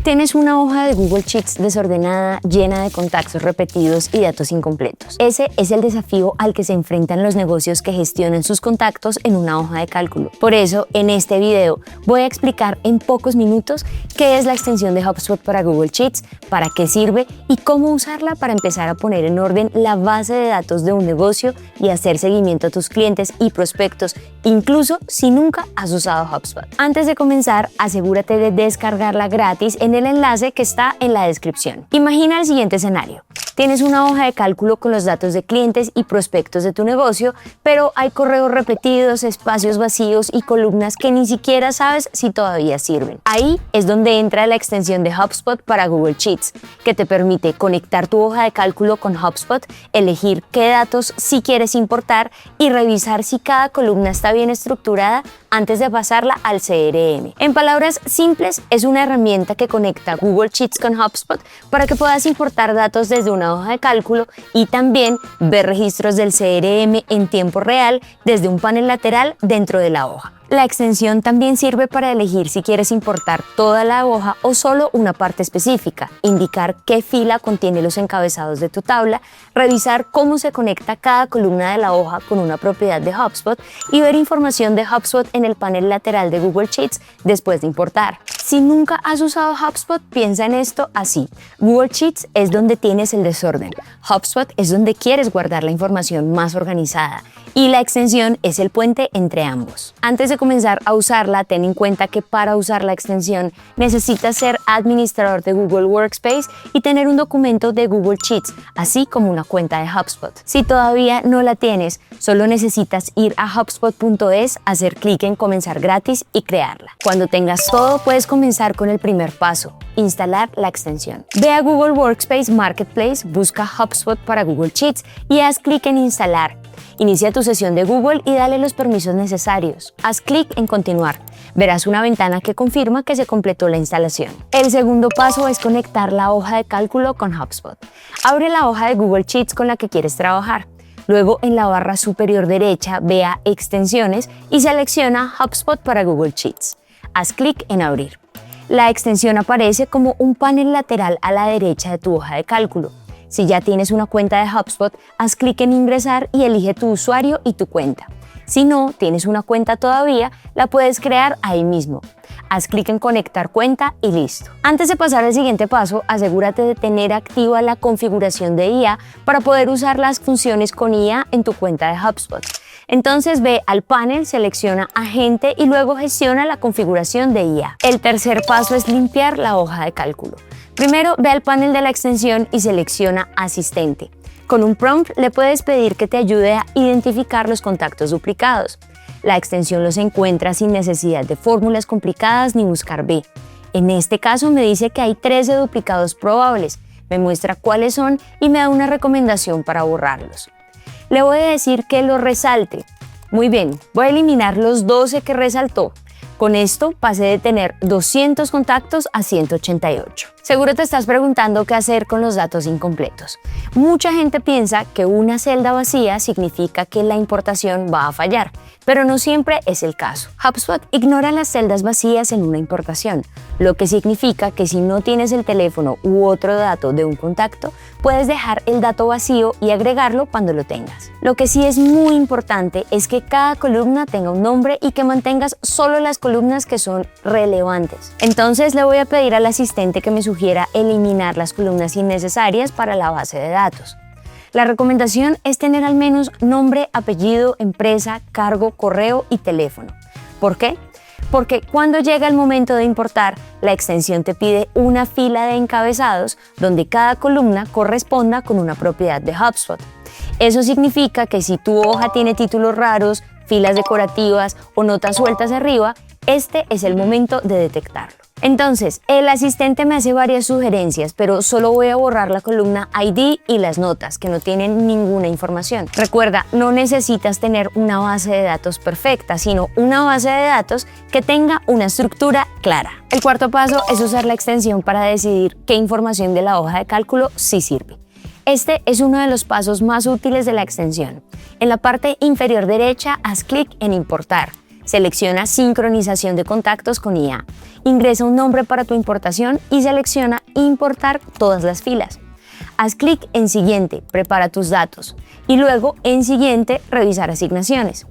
Tienes una hoja de Google Sheets desordenada, llena de contactos repetidos y datos incompletos. Ese es el desafío al que se enfrentan los negocios que gestionan sus contactos en una hoja de cálculo. Por eso, en este video voy a explicar en pocos minutos qué es la extensión de HubSpot para Google Sheets, para qué sirve y cómo usarla para empezar a poner en orden la base de datos de un negocio y hacer seguimiento a tus clientes y prospectos, incluso si nunca has usado HubSpot. Antes de comenzar, asegúrate de descargarla gratis en el enlace que está en la descripción. Imagina el siguiente escenario. Tienes una hoja de cálculo con los datos de clientes y prospectos de tu negocio, pero hay correos repetidos, espacios vacíos y columnas que ni siquiera sabes si todavía sirven. Ahí es donde entra la extensión de HubSpot para Google Sheets, que te permite conectar tu hoja de cálculo con HubSpot, elegir qué datos sí quieres importar y revisar si cada columna está bien estructurada antes de pasarla al CRM. En palabras simples, es una herramienta que conecta Google Sheets con HubSpot para que puedas importar datos desde una hoja de cálculo y también ver registros del CRM en tiempo real desde un panel lateral dentro de la hoja. La extensión también sirve para elegir si quieres importar toda la hoja o solo una parte específica, indicar qué fila contiene los encabezados de tu tabla, revisar cómo se conecta cada columna de la hoja con una propiedad de HubSpot y ver información de HubSpot en el panel lateral de Google Sheets después de importar. Si nunca has usado HubSpot, piensa en esto así. Google Sheets es donde tienes el desorden. HubSpot es donde quieres guardar la información más organizada. Y la extensión es el puente entre ambos. Antes de comenzar a usarla, ten en cuenta que para usar la extensión necesitas ser administrador de Google Workspace y tener un documento de Google Sheets, así como una cuenta de HubSpot. Si todavía no la tienes, solo necesitas ir a hubspot.es, hacer clic en comenzar gratis y crearla. Cuando tengas todo, puedes comenzar con el primer paso, instalar la extensión. Ve a Google Workspace Marketplace, busca HubSpot para Google Sheets y haz clic en instalar. Inicia tu sesión de Google y dale los permisos necesarios. Haz clic en continuar. Verás una ventana que confirma que se completó la instalación. El segundo paso es conectar la hoja de cálculo con HubSpot. Abre la hoja de Google Sheets con la que quieres trabajar. Luego, en la barra superior derecha, ve a Extensiones y selecciona HubSpot para Google Sheets. Haz clic en Abrir. La extensión aparece como un panel lateral a la derecha de tu hoja de cálculo. Si ya tienes una cuenta de HubSpot, haz clic en Ingresar y elige tu usuario y tu cuenta. Si no tienes una cuenta todavía, la puedes crear ahí mismo. Haz clic en Conectar cuenta y listo. Antes de pasar al siguiente paso, asegúrate de tener activa la configuración de IA para poder usar las funciones con IA en tu cuenta de HubSpot. Entonces ve al panel, selecciona Agente y luego gestiona la configuración de IA. El tercer paso es limpiar la hoja de cálculo. Primero, ve al panel de la extensión y selecciona Asistente. Con un prompt le puedes pedir que te ayude a identificar los contactos duplicados. La extensión los encuentra sin necesidad de fórmulas complicadas ni buscar B. En este caso me dice que hay 13 duplicados probables, me muestra cuáles son y me da una recomendación para borrarlos. Le voy a decir que los resalte. Muy bien, voy a eliminar los 12 que resaltó. Con esto pasé de tener 200 contactos a 188. Seguro te estás preguntando qué hacer con los datos incompletos. Mucha gente piensa que una celda vacía significa que la importación va a fallar, pero no siempre es el caso. HubSpot ignora las celdas vacías en una importación, lo que significa que si no tienes el teléfono u otro dato de un contacto, puedes dejar el dato vacío y agregarlo cuando lo tengas. Lo que sí es muy importante es que cada columna tenga un nombre y que mantengas solo las columnas que son relevantes. Entonces le voy a pedir al asistente que me sugiera eliminar las columnas innecesarias para la base de datos. La recomendación es tener al menos nombre, apellido, empresa, cargo, correo y teléfono. ¿Por qué? Porque cuando llega el momento de importar, la extensión te pide una fila de encabezados donde cada columna corresponda con una propiedad de HubSpot. Eso significa que si tu hoja tiene títulos raros, filas decorativas o notas sueltas arriba, este es el momento de detectarlo. Entonces, el asistente me hace varias sugerencias, pero solo voy a borrar la columna ID y las notas, que no tienen ninguna información. Recuerda, no necesitas tener una base de datos perfecta, sino una base de datos que tenga una estructura clara. El cuarto paso es usar la extensión para decidir qué información de la hoja de cálculo sí sirve. Este es uno de los pasos más útiles de la extensión. En la parte inferior derecha, haz clic en Importar. Selecciona sincronización de contactos con IA. Ingresa un nombre para tu importación y selecciona importar todas las filas. Haz clic en Siguiente, prepara tus datos y luego en Siguiente, revisar asignaciones.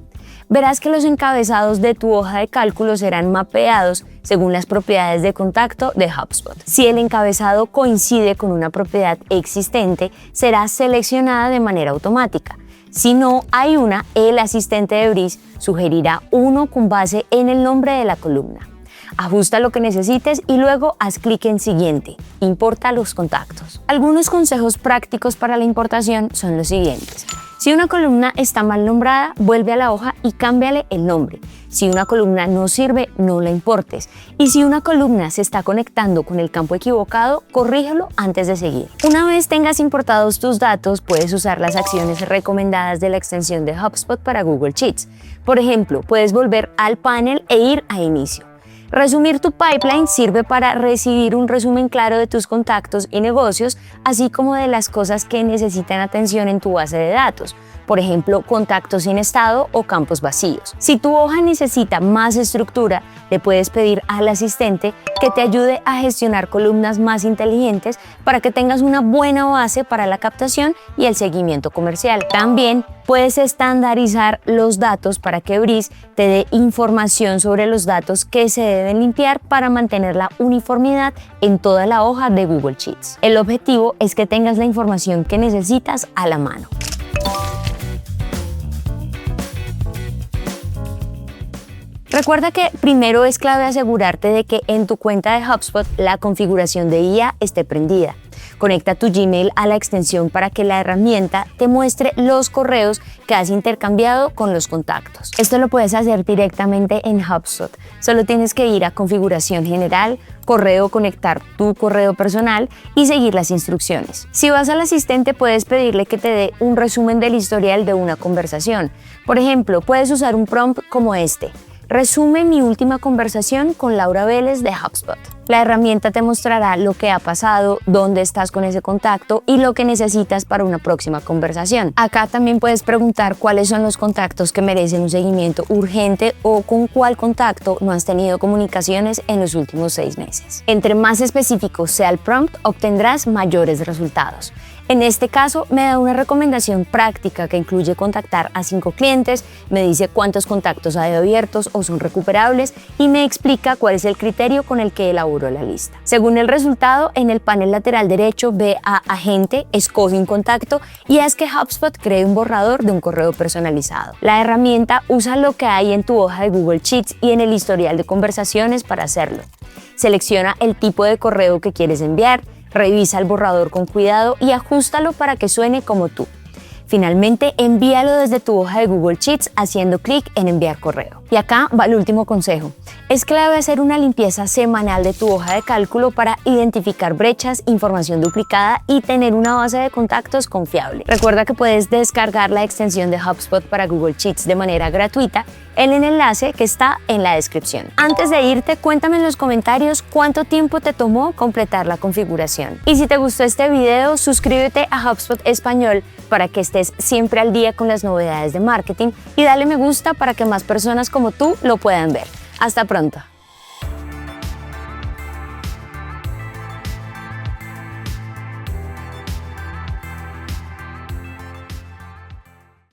Verás que los encabezados de tu hoja de cálculo serán mapeados según las propiedades de contacto de HubSpot. Si el encabezado coincide con una propiedad existente, será seleccionada de manera automática. Si no hay una, el asistente de Breeze sugerirá uno con base en el nombre de la columna. Ajusta lo que necesites y luego haz clic en Siguiente. Importa los contactos. Algunos consejos prácticos para la importación son los siguientes. Si una columna está mal nombrada, vuelve a la hoja y cámbiale el nombre. Si una columna no sirve, no la importes. Y si una columna se está conectando con el campo equivocado, corrígelo antes de seguir. Una vez tengas importados tus datos, puedes usar las acciones recomendadas de la extensión de HubSpot para Google Sheets. Por ejemplo, puedes volver al panel e ir a Inicio. Resumir tu pipeline sirve para recibir un resumen claro de tus contactos y negocios, así como de las cosas que necesitan atención en tu base de datos, por ejemplo, contactos sin estado o campos vacíos. Si tu hoja necesita más estructura, le puedes pedir al asistente que te ayude a gestionar columnas más inteligentes para que tengas una buena base para la captación y el seguimiento comercial. También puedes estandarizar los datos para que Breeze te dé información sobre los datos que se deben limpiar para mantener la uniformidad en toda la hoja de Google Sheets. El objetivo es que tengas la información que necesitas a la mano. Recuerda que primero es clave asegurarte de que en tu cuenta de HubSpot la configuración de IA esté prendida. Conecta tu Gmail a la extensión para que la herramienta te muestre los correos que has intercambiado con los contactos. Esto lo puedes hacer directamente en HubSpot. Solo tienes que ir a Configuración General, Correo, conectar tu correo personal y seguir las instrucciones. Si vas al asistente, puedes pedirle que te dé un resumen del historial de una conversación. Por ejemplo, puedes usar un prompt como este: resume mi última conversación con Laura Vélez de HubSpot. La herramienta te mostrará lo que ha pasado, dónde estás con ese contacto y lo que necesitas para una próxima conversación. Acá también puedes preguntar cuáles son los contactos que merecen un seguimiento urgente o con cuál contacto no has tenido comunicaciones en los últimos 6 meses. Entre más específico sea el prompt, obtendrás mayores resultados. En este caso, me da una recomendación práctica que incluye contactar a 5 clientes, me dice cuántos contactos hay abiertos o son recuperables y me explica cuál es el criterio con el que elaboro la lista. Según el resultado, en el panel lateral derecho ve a Agente, escoge un contacto y haz que HubSpot cree un borrador de un correo personalizado. La herramienta usa lo que hay en tu hoja de Google Sheets y en el historial de conversaciones para hacerlo. Selecciona el tipo de correo que quieres enviar, revisa el borrador con cuidado y ajústalo para que suene como tú. Finalmente, envíalo desde tu hoja de Google Sheets haciendo clic en enviar correo. Y acá va el último consejo. Es clave hacer una limpieza semanal de tu hoja de cálculo para identificar brechas, información duplicada y tener una base de contactos confiable. Recuerda que puedes descargar la extensión de HubSpot para Google Sheets de manera gratuita en el enlace que está en la descripción. Antes de irte, cuéntame en los comentarios cuánto tiempo te tomó completar la configuración. Y si te gustó este video, suscríbete a HubSpot Español para que estés siempre al día con las novedades de marketing y dale me gusta para que más personas como tú lo puedan ver. Hasta pronto.